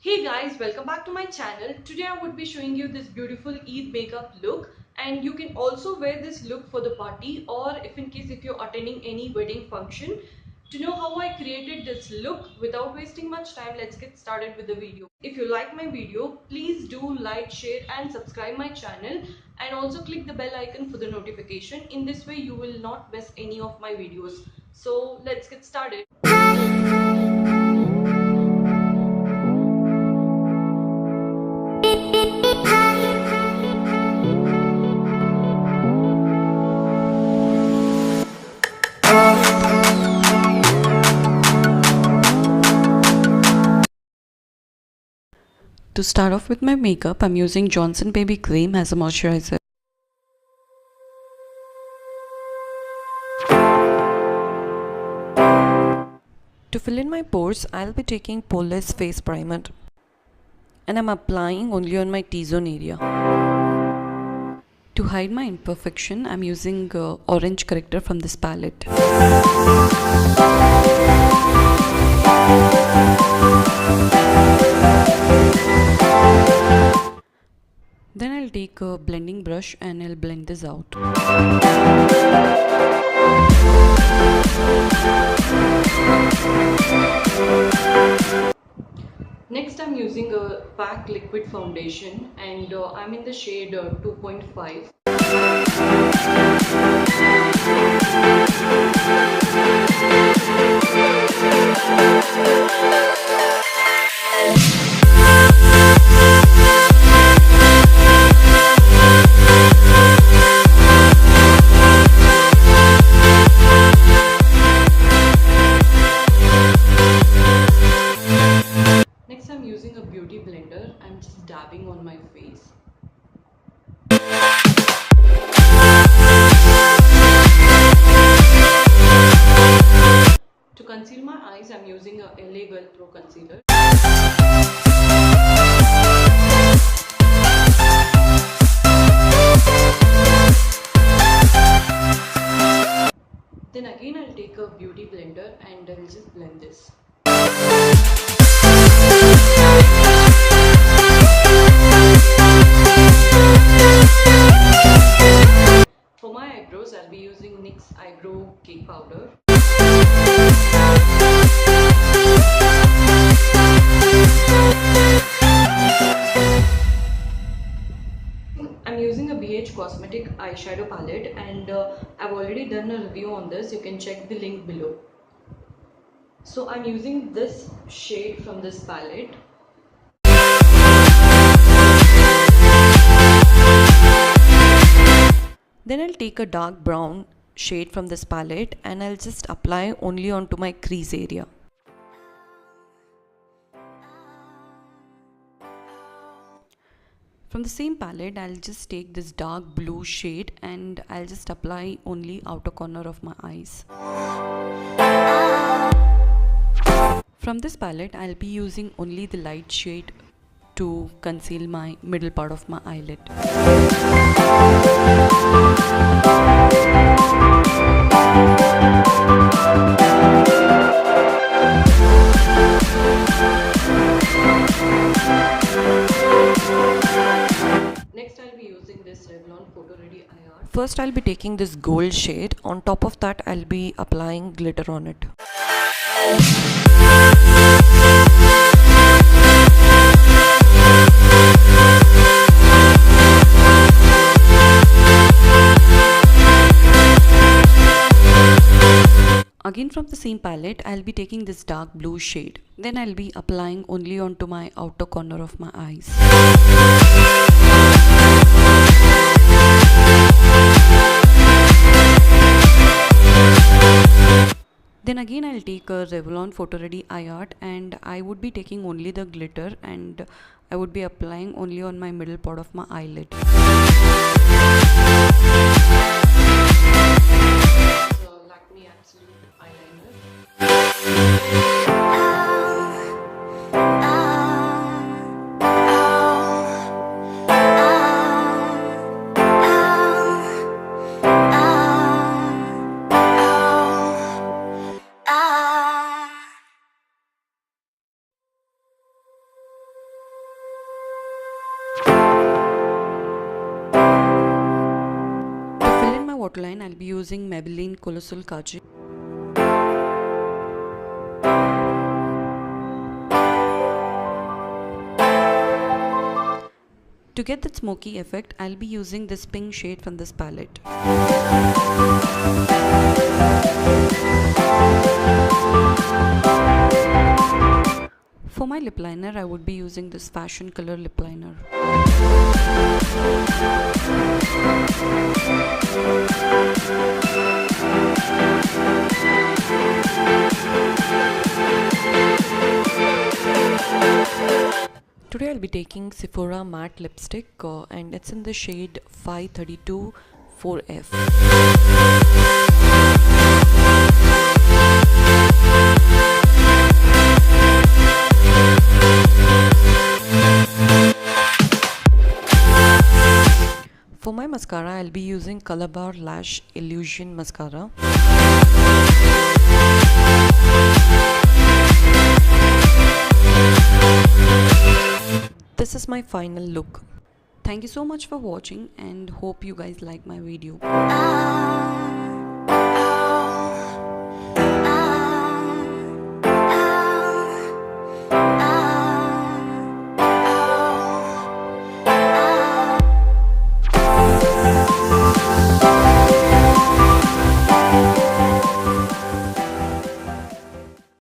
Hey guys, welcome back to my channel. Today I would be showing you this beautiful Eid makeup look, and you can also wear this look for the party or if you're attending any wedding function. To know how I created this look without wasting much time, let's get started with the video. If you like my video, please do like, share and subscribe my channel, and also click the bell icon for the notification. In this way you will not miss any of my videos. So let's get started. To start off with my makeup, I'm using Johnson Baby Cream as a moisturizer. To fill in my pores, I'll be taking Poreless Face Primer, and I'm applying only on my T-zone area. To hide my imperfection, I'm using orange corrector from this palette. Then I'll take a blending brush and I'll blend this out. Next I'm using a PAC liquid foundation, and I'm in the shade 2.5. Next I'm using a beauty blender. I'm just dabbing on my face. To conceal my eyes, I'm using a LA Girl Pro Concealer. Then again I'll take a beauty blender and I'll just blend this. For my eyebrows, I'll be using NYX Eyebrow Cake Powder. I'm using a BH Cosmetic eyeshadow palette, and I've already done a review on this. You can check the link below. So I'm using this shade from this palette. Then I'll take a dark brown shade from this palette and I'll just apply only onto my crease area. From the same palette, I'll just take this dark blue shade and I'll just apply only outer corner of my eyes. From this palette, I'll be using only the light shade to conceal my middle part of my eyelid. Next I'll be using this Revlon Photo Ready IR. First I'll be taking this gold shade. On top of that I'll be applying glitter on it. Again from the same palette, I'll be taking this dark blue shade. Then I'll be applying only onto my outer corner of my eyes. Then again I'll take a Revlon Photo Ready Eye Art, and I would be taking only the glitter and I would be applying only on my middle part of my eyelid. Lakme Absolute Eyeliner. waterline, I'll be using Maybelline Colossal Kajal. To get that smoky effect, I'll be using this pink shade from this palette. For my lip liner, I would be using this Fashion Color lip liner. Today I'll be taking Sephora matte lipstick and it's in the shade 532 4F. For my mascara, I'll be using Color Bar Lash Illusion Mascara. This is my final look. Thank you so much for watching and hope you guys like my video.